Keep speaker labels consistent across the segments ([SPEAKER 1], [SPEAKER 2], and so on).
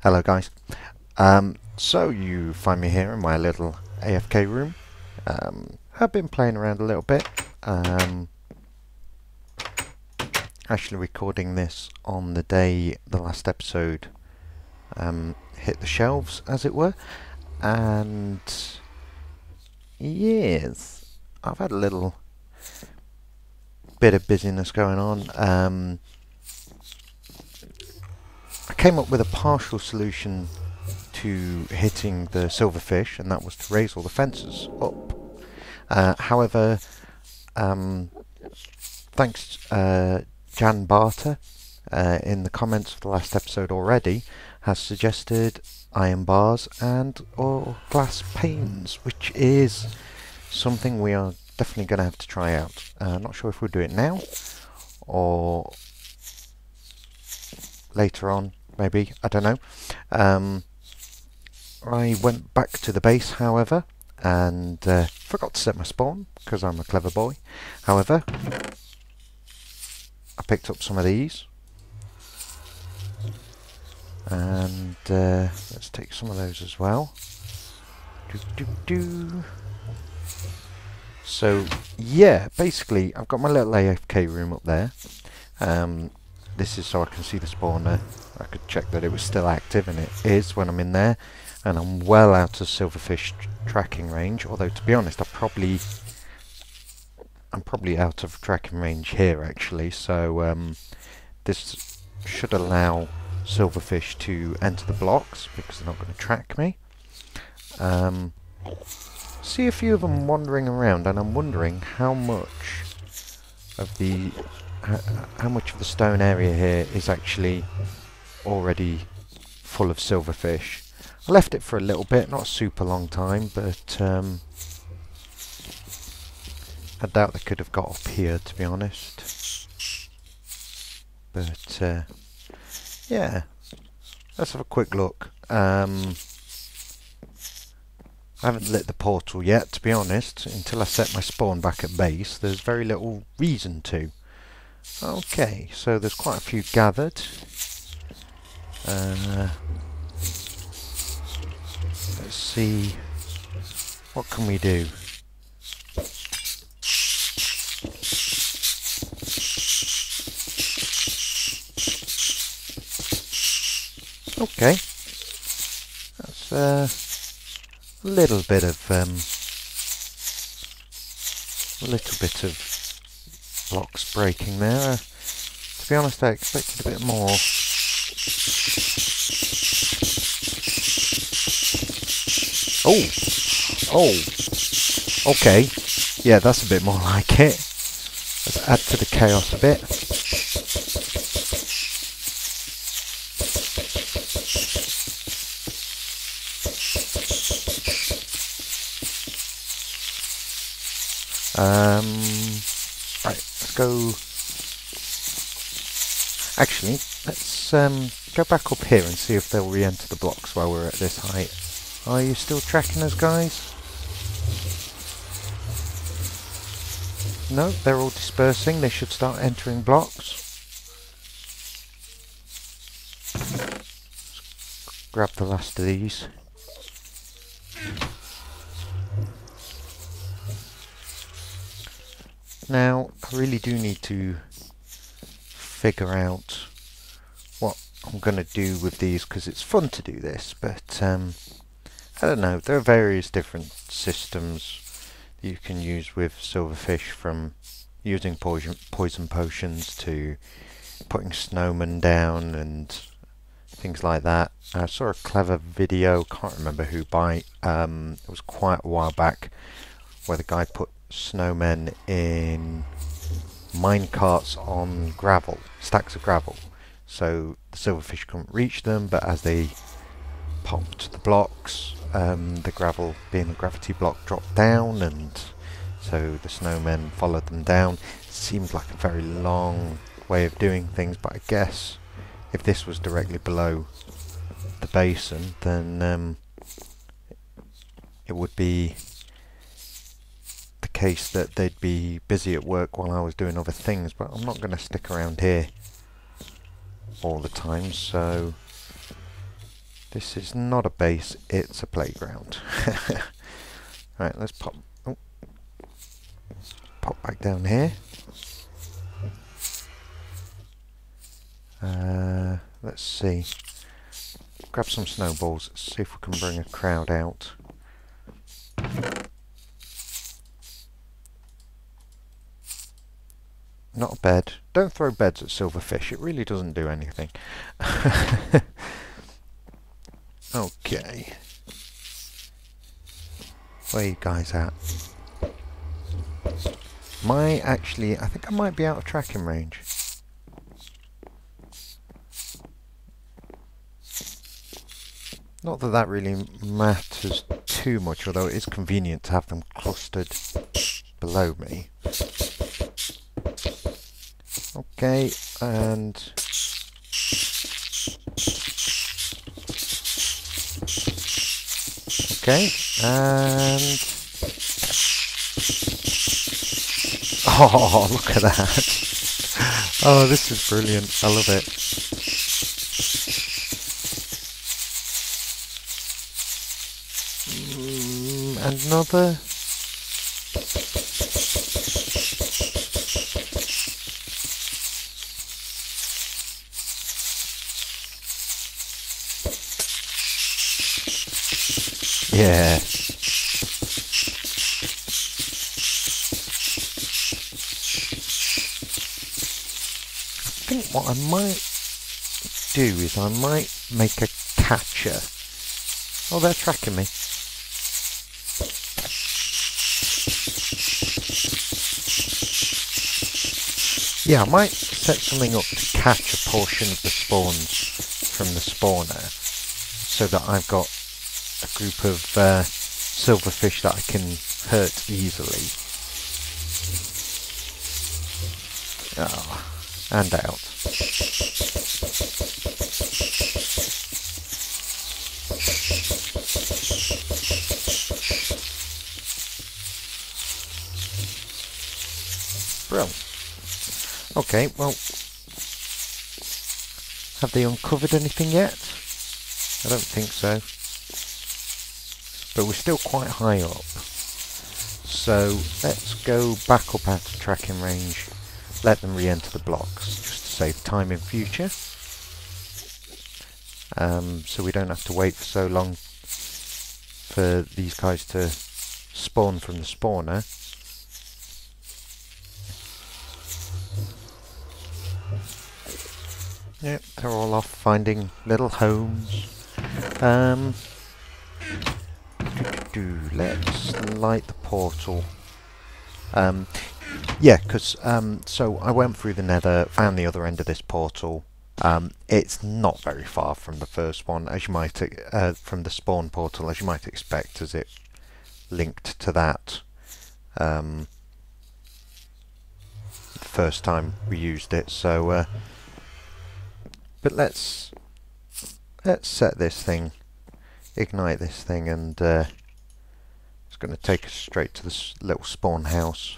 [SPEAKER 1] Hello guys. So you find me here in my little AFK room. I've been playing around a little bit. Actually recording this on the day the last episode hit the shelves, as it were. And yes, I've had a little bit of busyness going on. I came up with a partial solution to hitting the silverfish, and that was to raise all the fences up. However, thanks Jan Barter in the comments of the last episode already has suggested iron bars and or glass panes, which is something we are definitely going to have to try out. Not sure if we'll do it now or later on, maybe, I don't know. I went back to the base, however, and forgot to set my spawn, because I'm a clever boy. However, I picked up some of these, and let's take some of those as well. So, yeah, basically, I've got my little AFK room up there. This is so I can see the spawner. I could check that it was still active, and it is when I'm in there. And I'm well out of silverfish tracking range. Although, to be honest, I'm probably out of tracking range here, actually. So this should allow silverfish to enter the blocks because they're not going to track me. See a few of them wandering around, and I'm wondering how much of the stone area here is actually already full of silverfish. I left it for a little bit, not a super long time, but I doubt they could have got up here, to be honest. But yeah, let's have a quick look. I haven't lit the portal yet, to be honest. Until I set my spawn back at base, there's very little reason to. Okay, so there's quite a few gathered. Let's see, what can we do? Okay, that's a little bit of blocks breaking there. To be honest, I expected a bit more. Oh, okay, yeah, that's a bit more like it. Let's add to the chaos a bit. Right, let's go. Actually, let's go back up here and see if they'll re-enter the blocks while we're at this height. Are you still tracking us, guys? No, they're all dispersing. They should start entering blocks. Let's grab the last of these. Now, I really do need to figure out what I'm going to do with these, because it's fun to do this, but I don't know, there are various different systems that you can use with silverfish, from using poison potions to putting snowmen down and things like that. I saw a clever video, can't remember who by, it was quite a while back, where the guy put snowmen in minecarts on gravel, stacks of gravel, so the silverfish couldn't reach them, but as they popped the blocks, the gravel, being a gravity block, dropped down, and so the snowmen followed them down. It seemed like a very long way of doing things, but I guess if this was directly below the basin, then it would be the case that they'd be busy at work while I was doing other things, but I'm not going to stick around here all the time, so This is not a base, it's a playground. Right, let's pop back down here. Let's see. Grab some snowballs, see if we can bring a crowd out. Not a bed. Don't throw beds at silverfish, it really doesn't do anything. Okay. Where are you guys at? I think I might be out of tracking range. Not that that really matters too much, although it is convenient to have them clustered below me. Okay, and... okay, and... oh, look at that! Oh, this is brilliant. I love it. Another... yeah. I think what I might do is I might make a catcher. Oh, they're tracking me. Yeah, I might set something up to catch a portion of the spawns from the spawner, so that I've got a group of silverfish that I can hurt easily. Oh, and out. Brilliant. Okay, well, have they uncovered anything yet? I don't think so. But we're still quite high up. So let's go back up out of tracking range, let them re-enter the blocks, just to save time in future. So we don't have to wait for so long for these guys to spawn from the spawner. Yep, they're all off finding little homes. Let's light the portal. Yeah, because so I went through the nether, found the other end of this portal. It's not very far from the first one, as you might from the spawn portal, as you might expect, as it linked to that the first time we used it. So, but let's set this thing, ignite this thing, and it's going to take us straight to this little spawn house.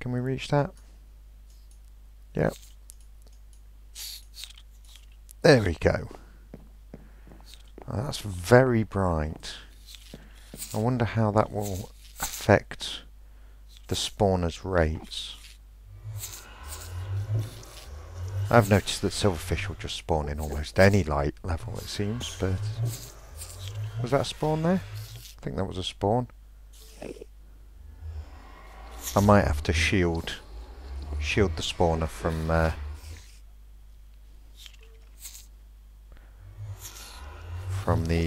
[SPEAKER 1] Can we reach that? Yep. There we go. Oh, that's very bright. I wonder how that will affect the spawner's rates. I've noticed that silverfish will just spawn in almost any light level, it seems, but... was that a spawn there? I think that was a spawn. I might have to shield the spawner from the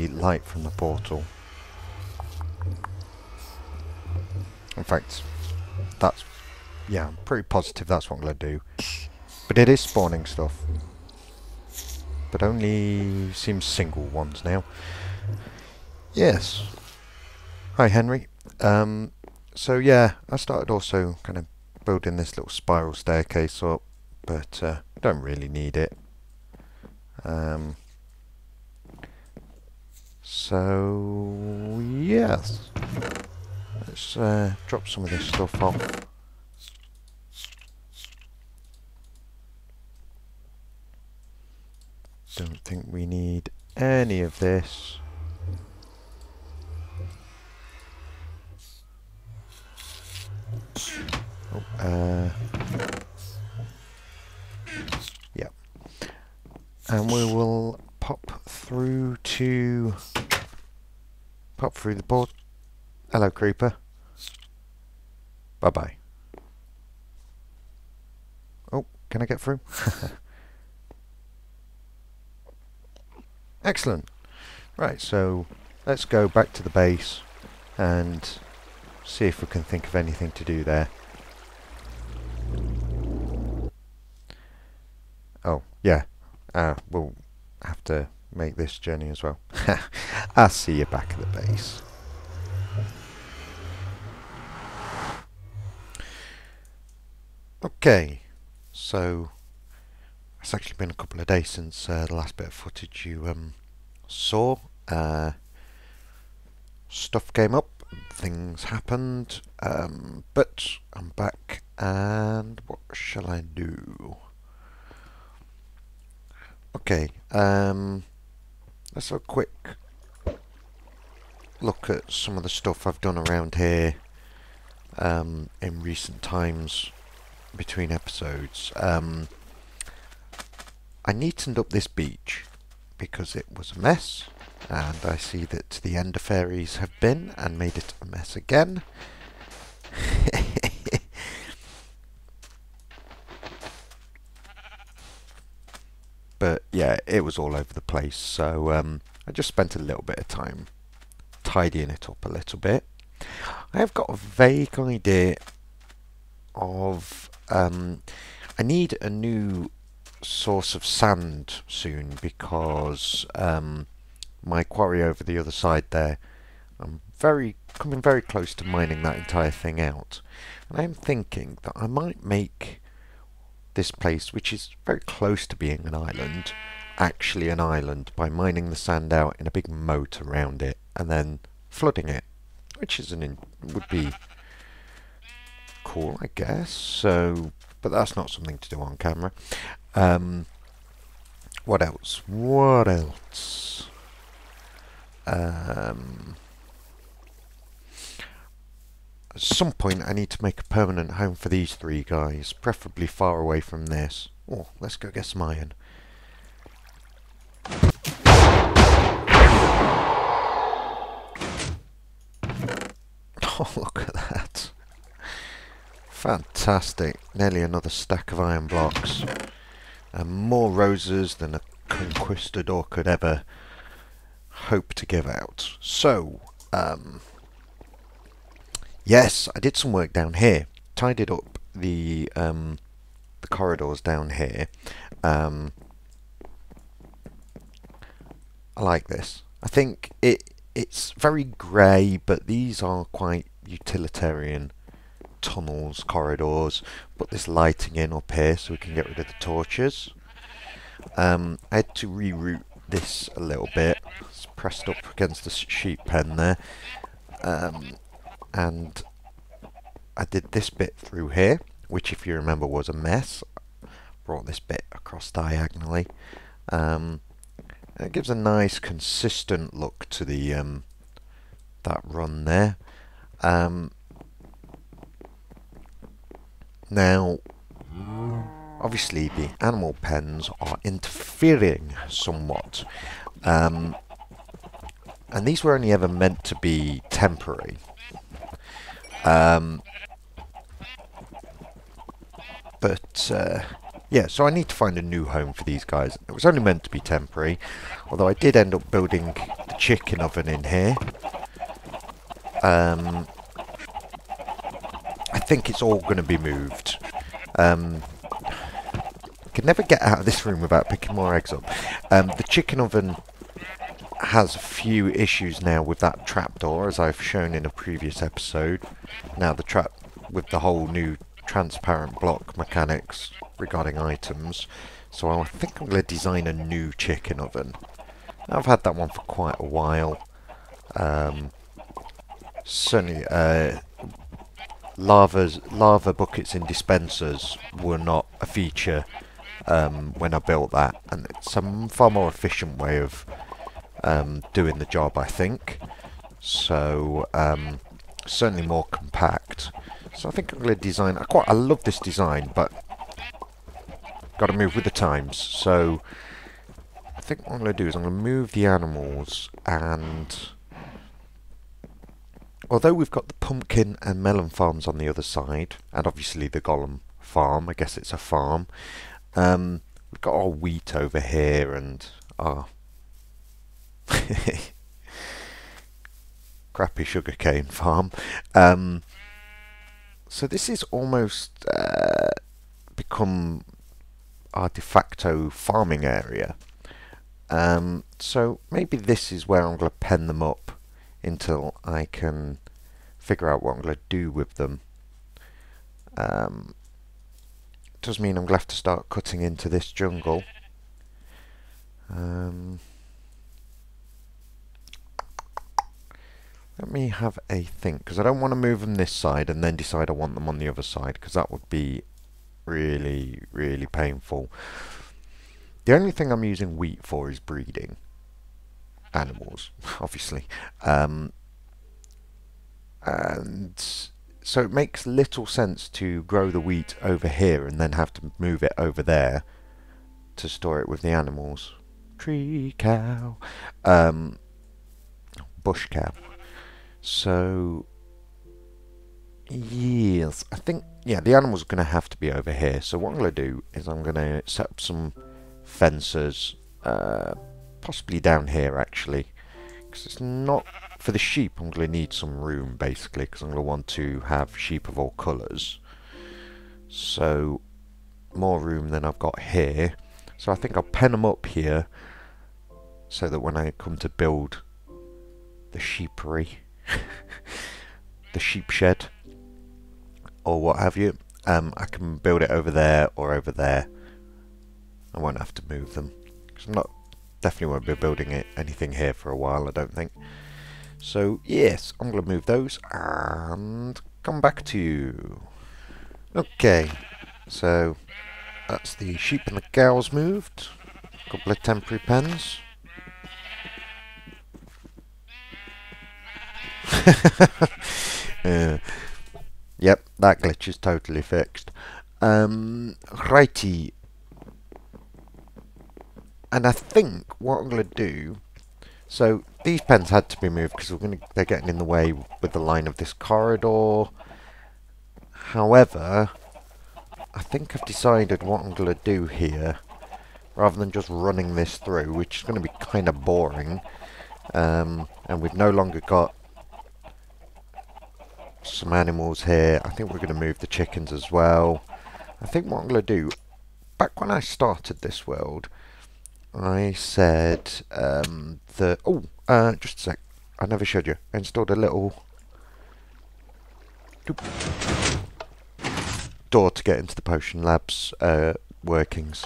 [SPEAKER 1] light from the portal. In fact, that's, yeah, I'm pretty positive that's what I'm going to do. But it is spawning stuff, but only seems single ones now. Yes. Hi, Henry. So yeah, I started also kind of building this little spiral staircase up, but don't really need it. So yes, let's drop some of this stuff off. Don't think we need any of this. Oh, yeah. And we will pop through the board. Hello, creeper. Bye-bye. Oh, can I get through? Excellent. Right, so let's go back to the base and see if we can think of anything to do there. Oh, yeah. We'll have to make this journey as well. I'll see you back at the base. Okay, so it's actually been a couple of days since the last bit of footage you saw. Stuff came up, things happened, but I'm back, and what shall I do? Okay, let's have a quick look at some of the stuff I've done around here in recent times between episodes. I neatened up this beach because it was a mess, and I see that the Ender Fairies have been and made it a mess again. But yeah, it was all over the place, so I just spent a little bit of time tidying it up a little bit. I have got a vague idea of I need a new source of sand soon, because my quarry over the other side there, I'm coming very close to mining that entire thing out, and I'm thinking that I might make this place, which is very close to being an island, actually an island, by mining the sand out in a big moat around it and then flooding it, which is would be cool, I guess. So, but that's not something to do on camera. What else? What else? At some point I need to make a permanent home for these three guys, preferably far away from this. Oh, let's go get some iron. Oh, look at that. Fantastic. Nearly another stack of iron blocks. And more roses than a conquistador could ever hope to give out. So, yes, I did some work down here. Tidied up the corridors down here. I like this. I think it's very grey, but these are quite utilitarian tunnels, corridors. Put this lighting in up here so we can get rid of the torches. I had to reroute this a little bit. It's pressed up against the sheep pen there. And I did this bit through here, which, if you remember, was a mess. Brought this bit across diagonally. It gives a nice consistent look to the that run there. Now, obviously the animal pens are interfering somewhat, and these were only ever meant to be temporary. Yeah, so I need to find a new home for these guys. It was only meant to be temporary, although I did end up building the chicken oven in here. I think it's all going to be moved. I can never get out of this room without picking more eggs up. The chicken oven has a few issues now with that trapdoor, as I've shown in a previous episode. Now the trap with the whole new transparent block mechanics regarding items, so I think I'm going to design a new chicken oven. I've had that one for quite a while. Certainly lava buckets in dispensers were not a feature when I built that, and it's a far more efficient way of doing the job, I think. So certainly more compact. So I think I'm going to design. I love this design, but got to move with the times. So I think what I'm going to do is I'm going to move the animals, and although we've got the pumpkin and melon farms on the other side, and obviously the golem farm, I guess it's a farm. We've got our wheat over here and our crappy sugarcane farm. So this is almost become our de facto farming area. So maybe this is where I'm going to pen them up until I can figure out what I'm going to do with them. Does mean I'm going to have to start cutting into this jungle. Let me have a think, because I don't want to move them this side and then decide I want them on the other side, because that would be really, really painful. The only thing I'm using wheat for is breeding animals, obviously. And so it makes little sense to grow the wheat over here and then have to move it over there to store it with the animals. Tree cow. Bush cow. So, yes, I think, yeah, the animals are going to have to be over here. So what I'm going to do is I'm going to set up some fences, possibly down here actually, because it's not, for the sheep I'm going to need some room basically, because I'm going to want to have sheep of all colours. So, more room than I've got here. So I think I'll pen them up here, so that when I come to build the sheepery, the sheep shed, or what have you, I can build it over there or over there. I won't have to move them, because I'm not, definitely won't be building anything here for a while, I don't think. So yes, I'm going to move those and come back to you. Okay, so that's the sheep and the cows moved. A couple of temporary pens. Yep, that glitch is totally fixed. Righty. And I think what I'm going to do... So, these pens had to be moved because they're getting in the way with the line of this corridor. However, I think I've decided what I'm going to do here. Rather than just running this through, which is going to be kind of boring. And we've no longer got some animals here. I think we're going to move the chickens as well. I think what I'm going to do, back when I started this world, I said just a sec, I never showed you. I installed a little door to get into the potion lab's workings.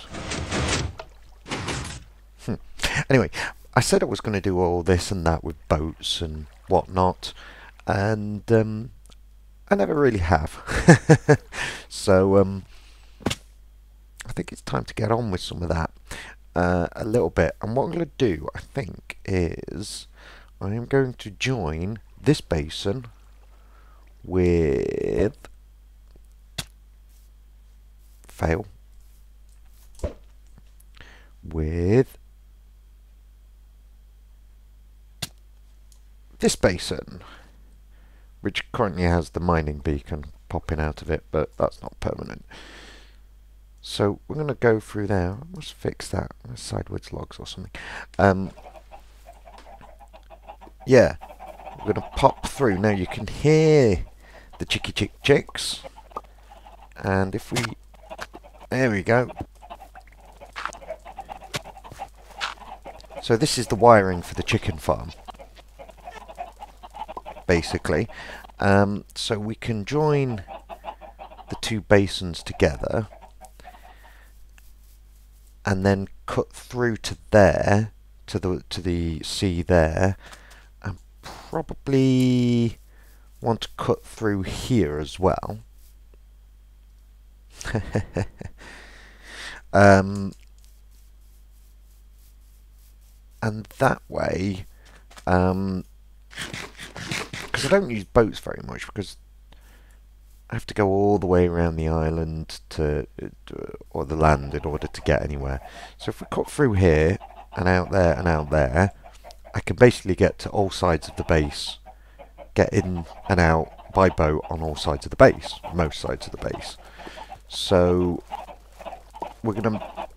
[SPEAKER 1] Anyway, I said I was going to do all this and that with boats and whatnot, and I never really have. So I think it's time to get on with some of that a little bit. And what I'm going to do, I think, is I am going to join this basin with with this basin, which currently has the mining beacon popping out of it, but that's not permanent. So we're going to go through there. Let's fix that. Sideways logs or something. Yeah, we're going to pop through. Now you can hear the chicks. And if we... There we go. So this is the wiring for the chicken farm, basically. So we can join the two basins together and then cut through to there, to the sea there, and probably want to cut through here as well. And that way, because I don't use boats very much, because I have to go all the way around the island or the land in order to get anywhere. So if we cut through here and out there, I can basically get to all sides of the base, get in and out by boat on all sides of the base, most sides of the base. So we're going to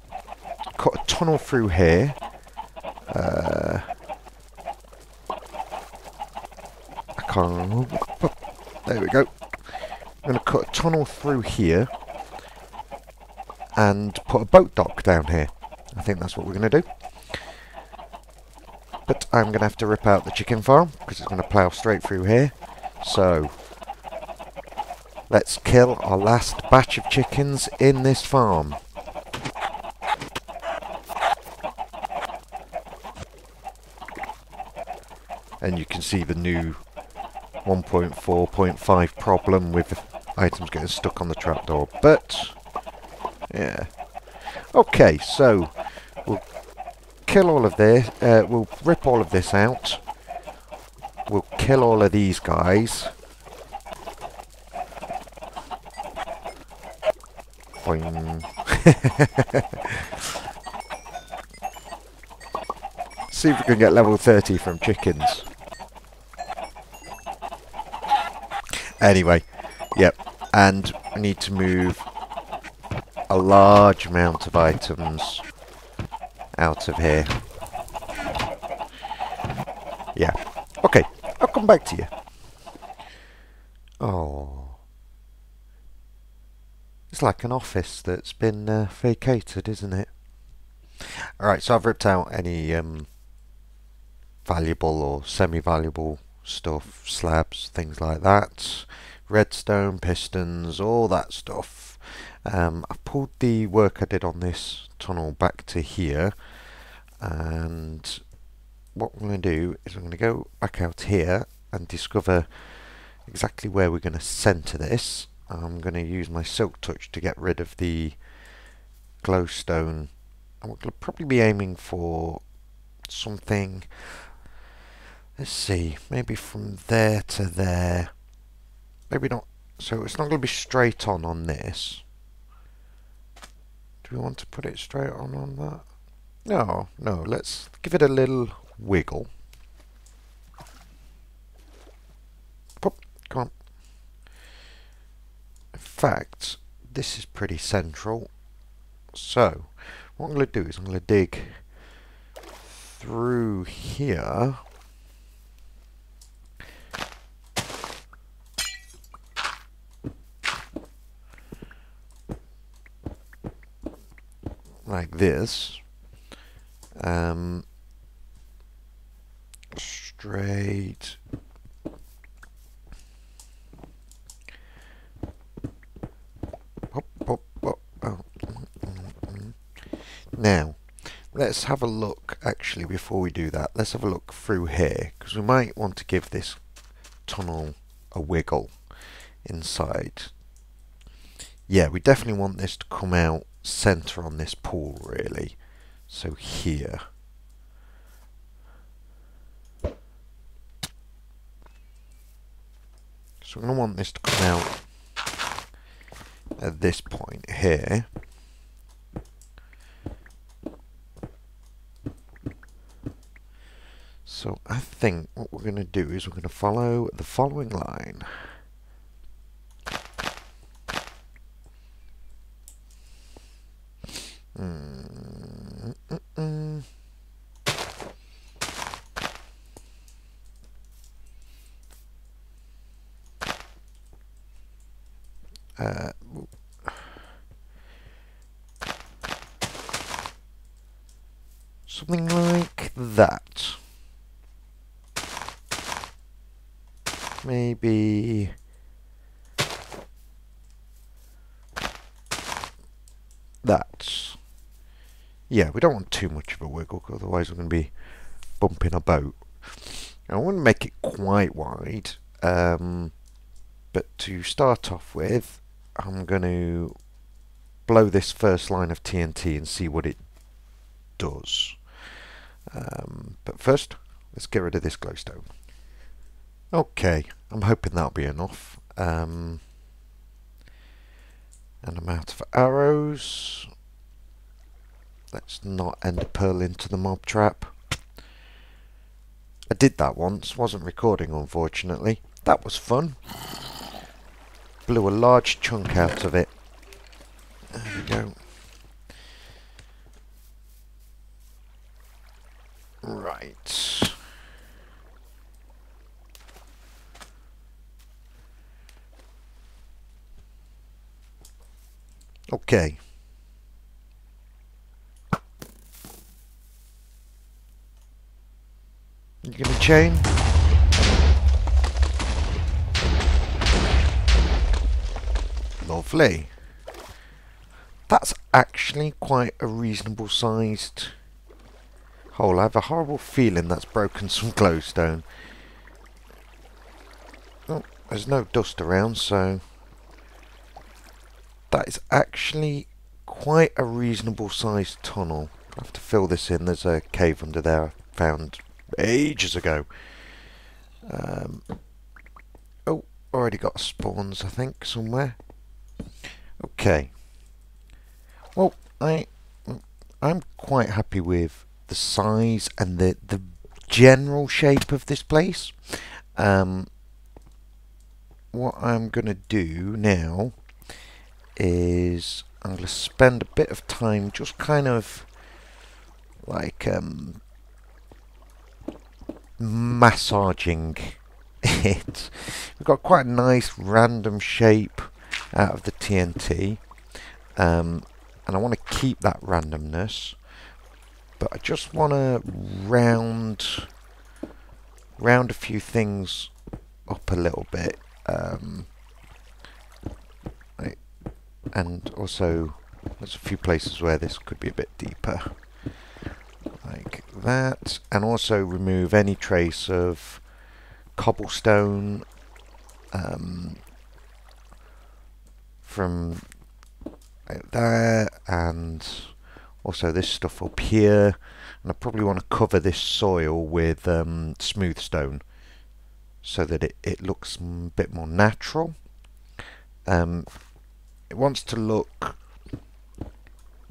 [SPEAKER 1] cut a tunnel through here. I can't. There we go. I'm going to cut a tunnel through here and put a boat dock down here. I think that's what we're going to do. But I'm going to have to rip out the chicken farm because it's going to plough straight through here. So let's kill our last batch of chickens in this farm. And you can see the new 1.4.5 problem with items getting stuck on the trapdoor. But, yeah. Okay, so we'll kill all of this. We'll rip all of this out. We'll kill all of these guys. Boing. See if we can get level 30 from chickens. Anyway, yep, and we need to move a large amount of items out of here. Yeah, okay, I'll come back to you. Oh, it's like an office that's been vacated, isn't it? Alright, so I've ripped out any valuable or semi-valuable stuff, slabs, things like that, redstone, pistons, all that stuff. I've pulled the work I did on this tunnel back to here, and what we're going to do is we're going to go back out here and discover exactly where we're going to centre this. I'm going to use my silk touch to get rid of the glowstone, and we're going to probably be aiming for something. Let's see, maybe from there to there. Maybe not. So it's not going to be straight on this. Do we want to put it straight on that? No, no. Let's give it a little wiggle. Pop, come on. In fact, this is pretty central. So what I'm going to do is I'm going to dig through here. Like this, straight hop, hop, hop. Oh. Now let's have a look, actually, before we do that, let's have a look through here, because we might want to give this tunnel a wiggle inside. Yeah, we definitely want this to come out centre on this pool, really. So here. So I'm going to want this to come out at this point here. So I think what we're going to do is we're going to follow the following line. Something like that. Maybe that. Yeah, we don't want too much of a wiggle, otherwise we're going to be bumping a boat. I want to make it quite wide, but to start off with, I'm going to blow this first line of TNT and see what it does. But first, let's get rid of this glowstone. Okay, I'm hoping that'll be enough. And I'm out of arrows. Let's not end a pearl into the mob trap. I did that once, wasn't recording unfortunately. That was fun. Blew a large chunk out of it. There we go. Right. Okay. You gonna chain? Lovely. That's actually quite a reasonable sized hole. I have a horrible feeling that's broken some glowstone. Oh, there's no dust around, so that is actually quite a reasonable sized tunnel. I have to fill this in. There's a cave under there I found ages ago. Oh, already got spawns I think somewhere. Okay. Well, I'm quite happy with the size and the general shape of this place. What I'm gonna do now is I'm gonna spend a bit of time just kind of like massaging it. We've got quite a nice random shape out of the TNT, and I want to keep that randomness, but I just want to round a few things up a little bit, and also there's a few places where this could be a bit deeper, like that, and also remove any trace of cobblestone from there, and also this stuff up here. And I probably want to cover this soil with smooth stone so that it looks a bit more natural. It wants to look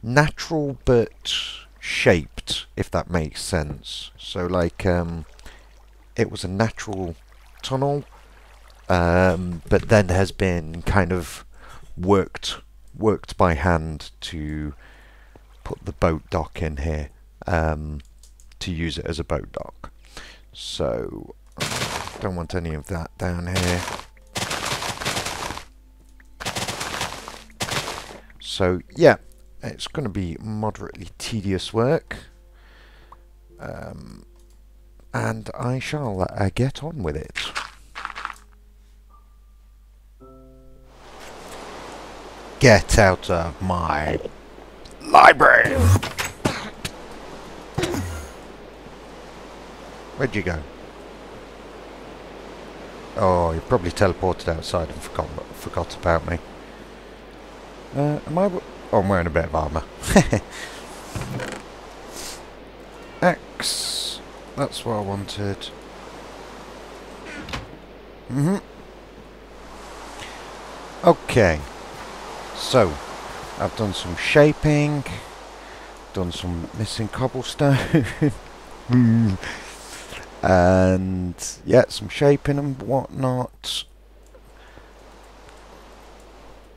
[SPEAKER 1] natural but shaped, if that makes sense. So like it was a natural tunnel, but then has been kind of worked by hand to put the boat dock in here, to use it as a boat dock. So don't want any of that down here. So yeah, it's going to be moderately tedious work, and I shall get on with it. Get out of my library! Where'd you go? Oh, you probably teleported outside and forgot about me. Am I? Oh, I'm wearing a bit of armour. Axe. That's what I wanted. Okay. So, I've done some shaping, done some missing cobblestone, and yeah, some shaping and whatnot.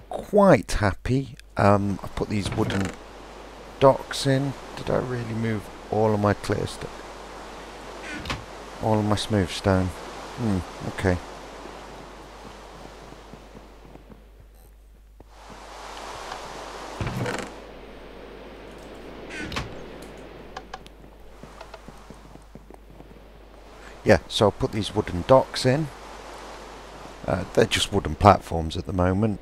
[SPEAKER 1] Quite happy. I put these wooden docks in. Did I really move all of my clear stone? All of my smooth stone? Okay. Yeah, so I'll put these wooden docks in. They're just wooden platforms at the moment.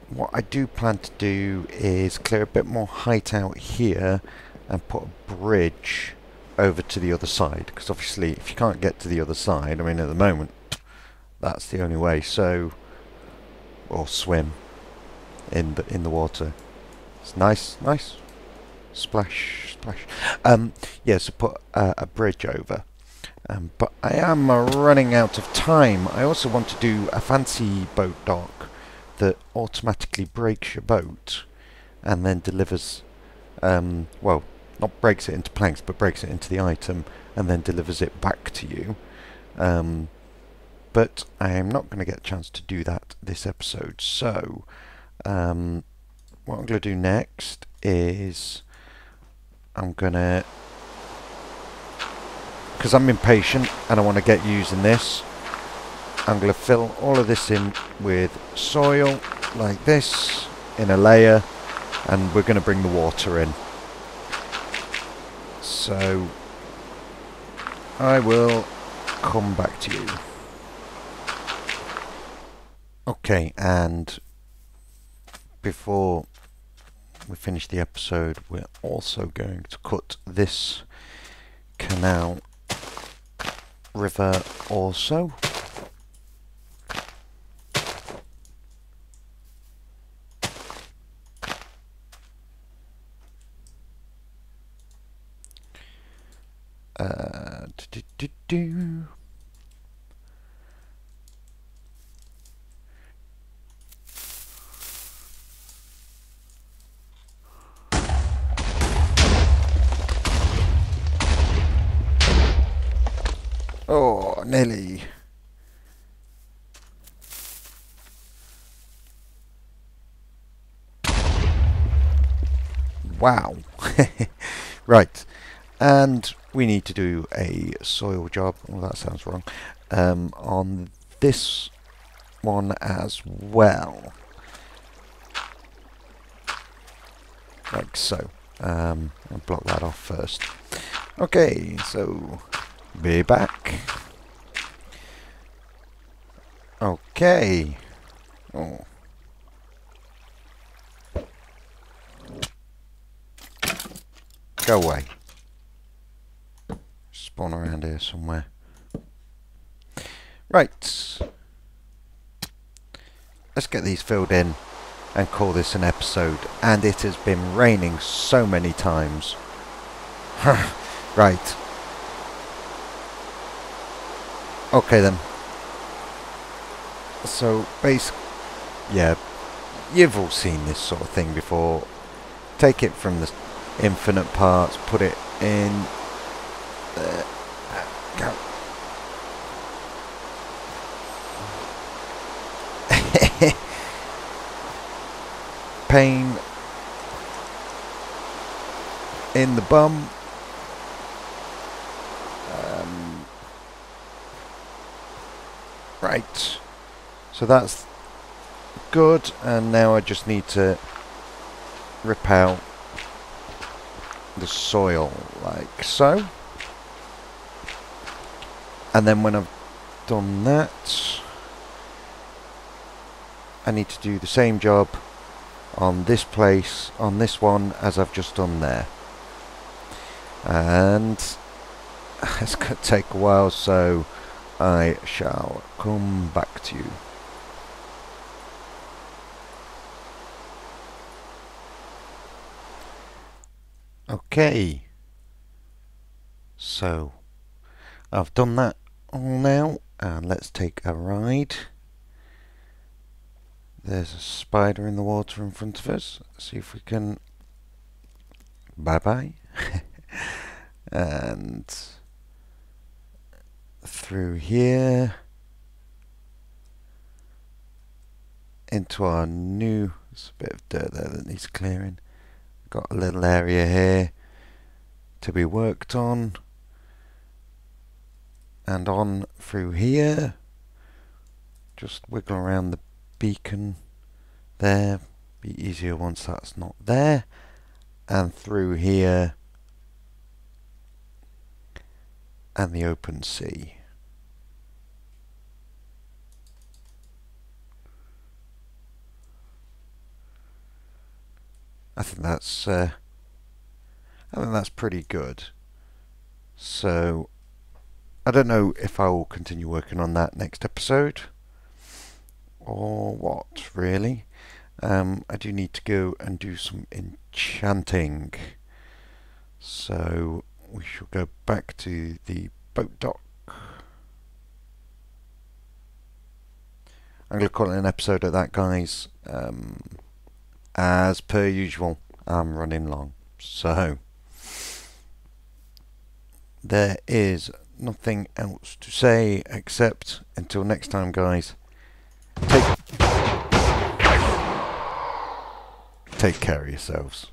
[SPEAKER 1] What I do plan to do is clear a bit more height out here and put a bridge over to the other side, because obviously if you can't get to the other side, I mean at the moment that's the only way, so or swim. in the water. It's nice, nice. Splash, splash. Yeah, so put a bridge over. But I am running out of time. I also want to do a fancy boat dock that automatically breaks your boat and then delivers, well, not breaks it into planks, but breaks it into the item and then delivers it back to you. But I am not going to get a chance to do that this episode. So, what I'm going to do next is I'm going to, because I'm impatient and I want to get using this, I'm going to fill all of this in with soil like this in a layer, and we're going to bring the water in. So I will come back to you. Okay, and before we finish the episode, we're also going to cut this canal river also. Do, do, do. Oh, nearly. Wow. Right. And we need to do a soil job. Well, that sounds wrong. On this one as well. Like so. I'll block that off first. Okay, so be back. Okay. Oh. Go away. Spawn around here somewhere. Right. Let's get these filled in and call this an episode. And it has been raining so many times. Right. Okay then. So basically, yeah, you've all seen this sort of thing before. Take it from the infinite parts, put it in there. Go. Pain in the bum. Right. So that's good, and now I just need to rip out the soil like so. And then when I've done that, I need to do the same job on this place, on this one, as I've just done there. And it's going to take a while, so I shall come back to you. Okay, so I've done that all now, and let's take a ride. There's a spider in the water in front of us. Let's see if we can... Bye-bye. And through here into our new... There's a bit of dirt there that needs clearing. Got a little area here to be worked on. And on through here. Just wiggle around the beacon there. Be easier once that's not there. And through here. And the open sea. I think that's pretty good. So I don't know if I will continue working on that next episode or what really. I do need to go and do some enchanting. So we shall go back to the boat dock. I'm going to call it an episode of that, guys. As per usual, I'm running long. So there is nothing else to say except until next time, guys. Take care of yourselves.